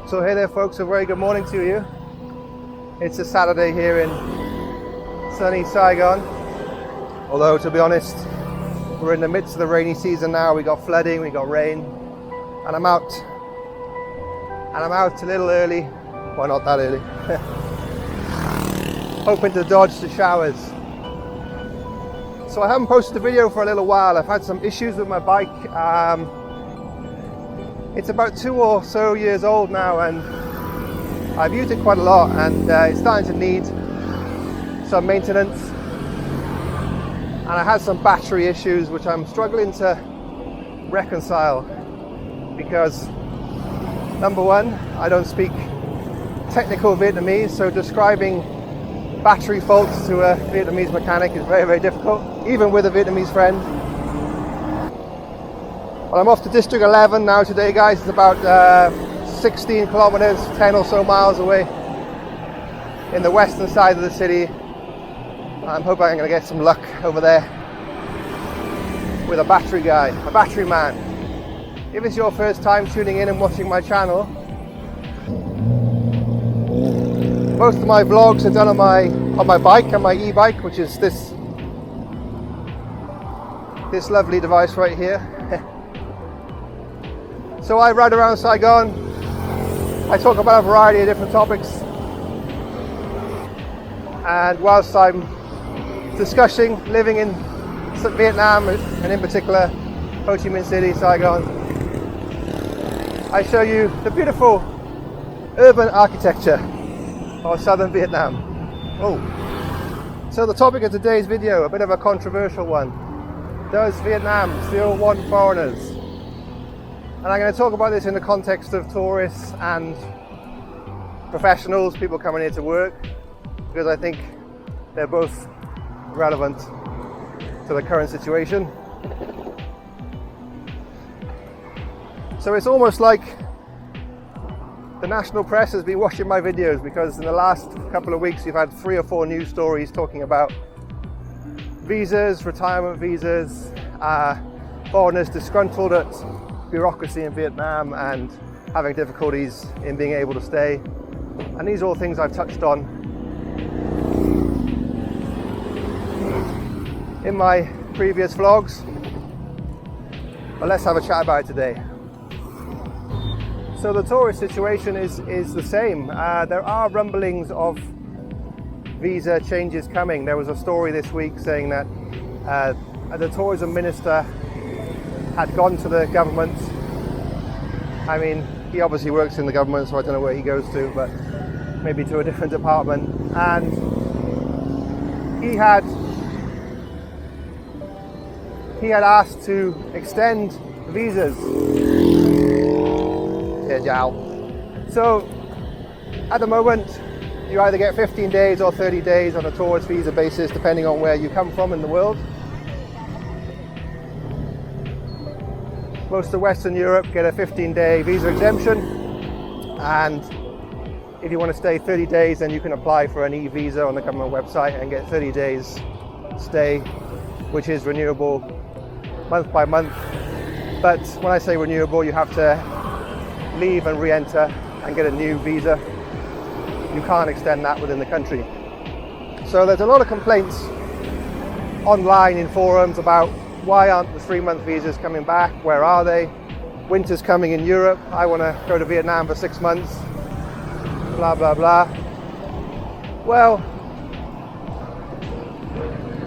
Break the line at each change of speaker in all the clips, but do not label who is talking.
So hey there folks, a very good morning to you. It's a Saturday here in sunny Saigon. Although to be honest, we're in the midst of the rainy season now. We got flooding, we got rain. And I'm out a little early. Well, not that early. Hoping to dodge the showers. So I haven't posted a video for a little while. I've had some issues with my bike. It's about 2 or so years old now, and I've used it quite a lot, and it's starting to need some maintenance. And I had some battery issues which I'm struggling to reconcile because, number one, I don't speak technical Vietnamese, so describing battery faults to a Vietnamese mechanic is very, very difficult, even with a Vietnamese friend. Well, I'm off to District 11 now today, guys. It's about 16 kilometers, 10 or so miles away in the western side of the city. I'm hoping I'm going to get some luck over there with a battery guy, a battery man. If it's your first time tuning in and watching my channel, most of my vlogs are done on my bike, on my e-bike, which is this lovely device right here. So I ride around Saigon. I talk about a variety of different topics, and whilst I'm discussing living in Vietnam, and in particular Ho Chi Minh City, Saigon, I show you the beautiful urban architecture of southern Vietnam. So the topic of today's video, a bit of a controversial one. Does Vietnam still want foreigners? And I'm going to talk about this in the context of tourists and professionals, people coming here to work, because I think they're both relevant to the current situation. So it's almost like the national press has been watching my videos, because in the last couple of weeks you've had 3 or 4 news stories talking about visas, retirement visas, foreigners disgruntled at bureaucracy in Vietnam and having difficulties in being able to stay. And these are all things I've touched on in my previous vlogs, but let's have a chat about it today. So the tourist situation is the same. There are rumblings of visa changes coming. There was a story this week saying that the tourism minister had gone to the government. I mean, he obviously works in the government, so I don't know where he goes to, but maybe to a different department. And he had asked to extend visas. So at the moment, you either get 15 days or 30 days on a tourist visa basis, depending on where you come from in the world. Most of Western Europe get a 15-day visa exemption, and if you want to stay 30 days, then you can apply for an e-visa on the government website and get 30 days stay, which is renewable month by month. But when I say renewable, you have to leave and re-enter and get a new visa. You can't extend that within the country. So there's a lot of complaints online in forums about why aren't the 3-month visas coming back? Where are they? Winter's coming in Europe. I want to go to Vietnam for 6 months. Blah, blah, blah. Well,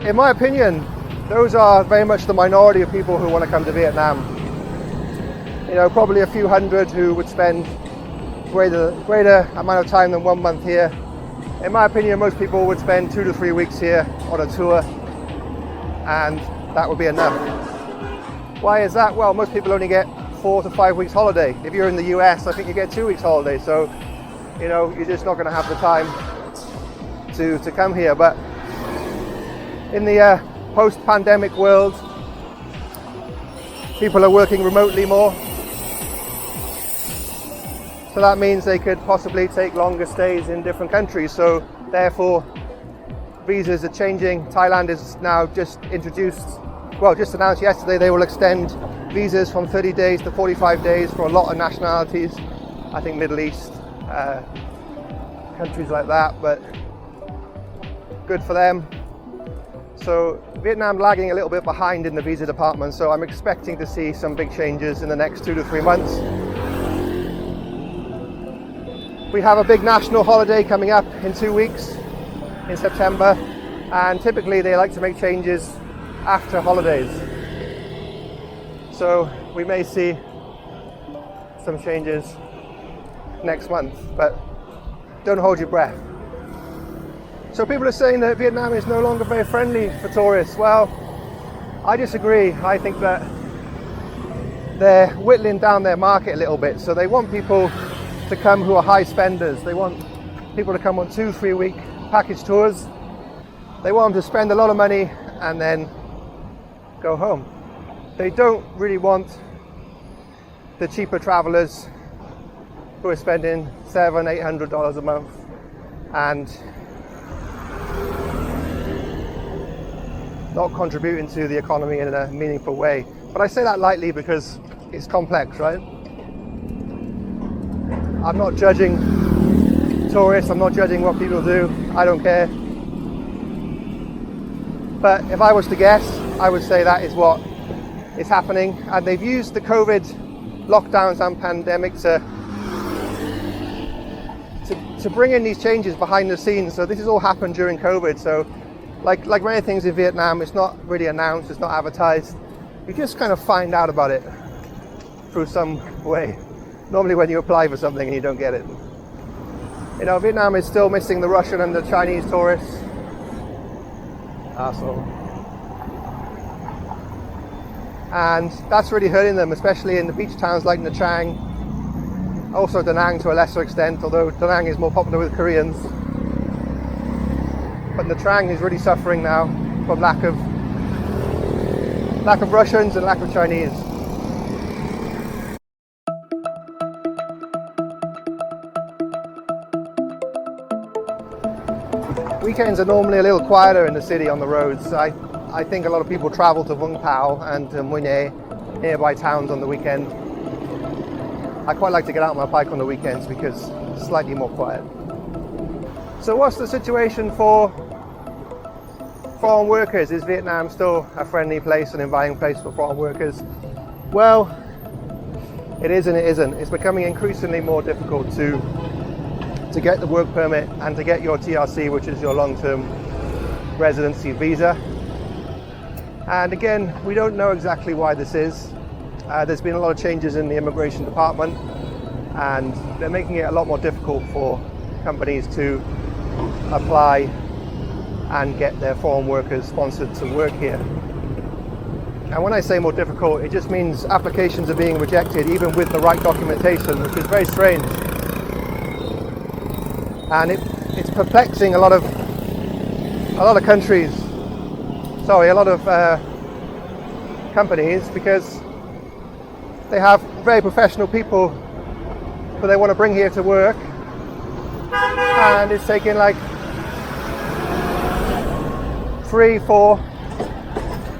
in my opinion, those are very much the minority of people who want to come to Vietnam. You know, probably a few hundred who would spend greater amount of time than 1 month here. In my opinion, most people would spend 2 to 3 weeks here on a tour, and that would be enough. Why is that? Well, most people only get 4 to 5 weeks holiday. If you're in the US, I think you get 2 weeks holiday. So, you know, you're just not going to have the time to come here. But in the post-pandemic world, people are working remotely more. So that means they could possibly take longer stays in different countries. So therefore, visas are changing. Thailand is now just announced yesterday they will extend visas from 30 days to 45 days for a lot of nationalities. I think Middle East, countries like that, but good for them. So Vietnam lagging a little bit behind in the visa department, so I'm expecting to see some big changes in the next 2 to 3 months. We have a big national holiday coming up in 2 weeks in September, and typically they like to make changes after holidays. So we may see some changes next month, but don't hold your breath. So people are saying that Vietnam is no longer very friendly for tourists. Well, I disagree. I think that they're whittling down their market a little bit. So they want people to come who are high spenders. They want people to come on 2-3 week package tours. They want them to spend a lot of money and then go home. They don't really want the cheaper travelers who are spending $700-800 a month and not contributing to the economy in a meaningful way. But I say that lightly because it's complex, right? I'm not judging tourists, I'm not judging what people do, I don't care. But if I was to guess, I would say that is what is happening. And they've used the COVID lockdowns and pandemic to bring in these changes behind the scenes. So this has all happened during COVID. So like many things in Vietnam, it's not really announced, it's not advertised. You just kind of find out about it through some way. Normally when you apply for something and you don't get it. You know, Vietnam is still missing the Russian and the Chinese tourists. Asshole. And that's really hurting them, especially in the beach towns like Nha Trang. Also Da Nang to a lesser extent, although Da Nang is more popular with Koreans. But Nha Trang is really suffering now from lack of Russians and lack of Chinese. Weekends are normally a little quieter in the city on the roads. I think a lot of people travel to Vung Tau and to Mui Ne, nearby towns, on the weekend. I quite like to get out on my bike on the weekends because it's slightly more quiet. So what's the situation for foreign workers? Is Vietnam still a friendly place, an inviting place for foreign workers? Well, it is and it isn't. It's becoming increasingly more difficult to get the work permit and to get your TRC, which is your long-term residency visa. And again, we don't know exactly why this is. There's been a lot of changes in the immigration department, and they're making it a lot more difficult for companies to apply and get their foreign workers sponsored to work here. And when I say more difficult, it just means applications are being rejected even with the right documentation, which is very strange. And it's perplexing a lot of countries, sorry, a lot of companies, because they have very professional people who they want to bring here to work, and it's taking like 3, 4,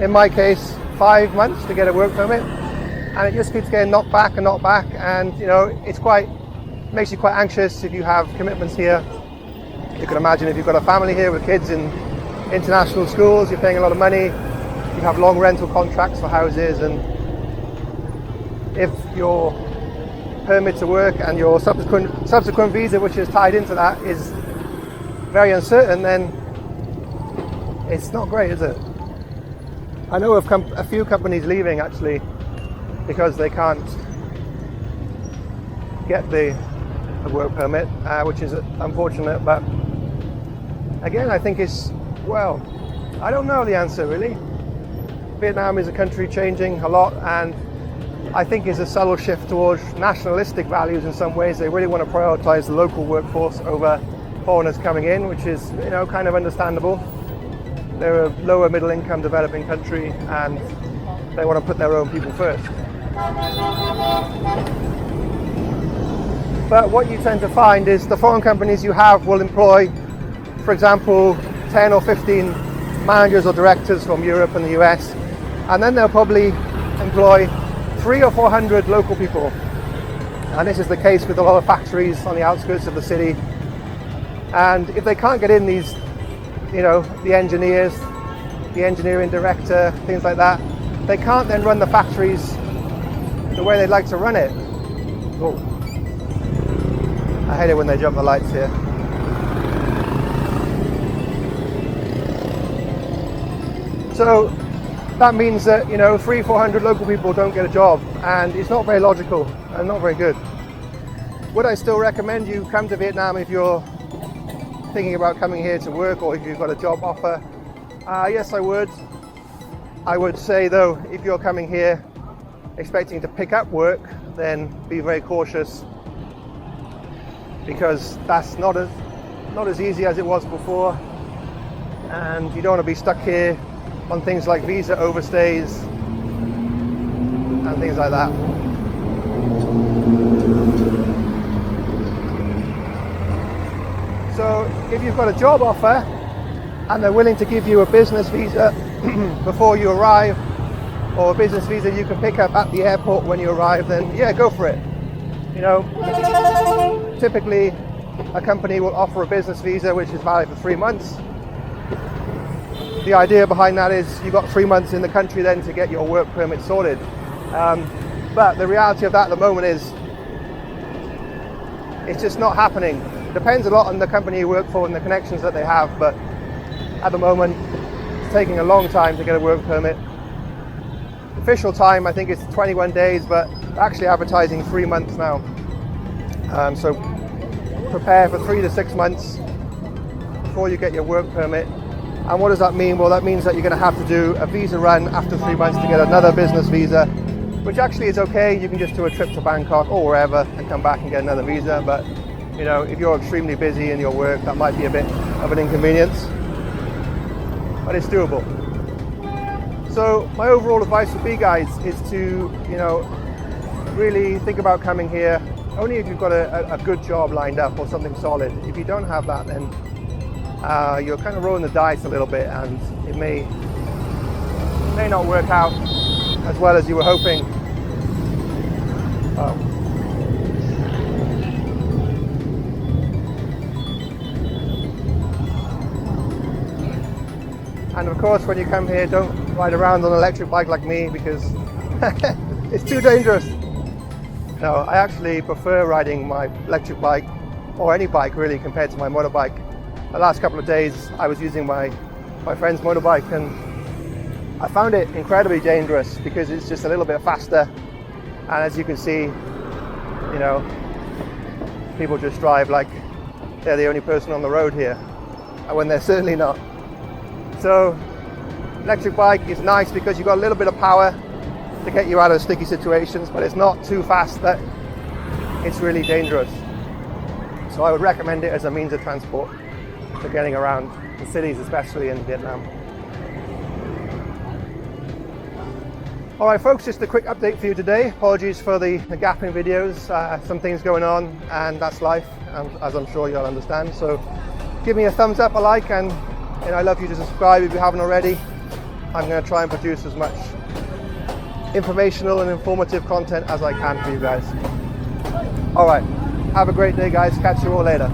in my case 5 months to get a work permit, and it just keeps getting knocked back, and you know, makes you quite anxious if you have commitments here. You can imagine if you've got a family here with kids in international schools, you're paying a lot of money, you have long rental contracts for houses, and if your permit to work and your subsequent visa, which is tied into that, is very uncertain, then it's not great, is it? I know of a few companies leaving actually because they can't get the work permit, which is unfortunate. But again, I think I don't know the answer really. Vietnam is a country changing a lot, and I think it's a subtle shift towards nationalistic values in some ways. They really want to prioritize the local workforce over foreigners coming in, which is, you know, kind of understandable. They're a lower middle income developing country, and they want to put their own people first. But what you tend to find is the foreign companies you have will employ, for example, 10 or 15 managers or directors from Europe and the US, and then they'll probably employ 300 or 400 local people. And this is the case with a lot of factories on the outskirts of the city. And if they can't get in these, the engineers, the engineering director, things like that, they can't then run the factories the way they'd like to run it. Oh. I hate it when they jump the lights here. So that means that 300-400 local people don't get a job, and it's not very logical and not very good. Would I still recommend you come to Vietnam if you're thinking about coming here to work, or if you've got a job offer? Yes, I would. I would say though, if you're coming here expecting to pick up work, then be very cautious, because that's not as easy as it was before, and you don't want to be stuck here on things like visa overstays and things like that. So if you've got a job offer and they're willing to give you a business visa before you arrive, or a business visa you can pick up at the airport when you arrive, then yeah, go for it. Typically a company will offer a business visa which is valid for 3 months. The idea behind that is you've got 3 months in the country then to get your work permit sorted. But the reality of that at the moment is it's just not happening. Depends a lot on the company you work for and the connections that they have, but at the moment it's taking a long time to get a work permit. Official time I think it's 21 days, but actually advertising 3 months now. So prepare for 3 to 6 months before you get your work permit. And what does that mean? Well, that means that you're going to have to do a visa run after 3 months to get another business visa, which actually is okay. You can just do a trip to Bangkok or wherever and come back and get another visa. But if you're extremely busy in your work, that might be a bit of an inconvenience, but it's doable. So my overall advice would be, guys, is to really think about coming here only if you've got a good job lined up or something solid. If you don't have that, then you're kind of rolling the dice a little bit, and it may not work out as well as you were hoping. And of course, when you come here, don't ride around on an electric bike like me, because it's too dangerous. No, I actually prefer riding my electric bike, or any bike really, compared to my motorbike. The last couple of days I was using my friend's motorbike, and I found it incredibly dangerous because it's just a little bit faster, and as you can see, people just drive like they're the only person on the road here, when they're certainly not. So electric bike is nice because you've got a little bit of power to get you out of sticky situations, but it's not too fast that it's really dangerous. So I would recommend it as a means of transport for getting around the cities, especially in Vietnam. All right, folks, just a quick update for you today. Apologies for the gap in videos. Some things going on, and that's life, as I'm sure you'll understand. So give me a thumbs up, a like, and I'd love you to subscribe if you haven't already. I'm going to try and produce as much informational and informative content as I can for you guys. All right, have a great day, guys. Catch you all later.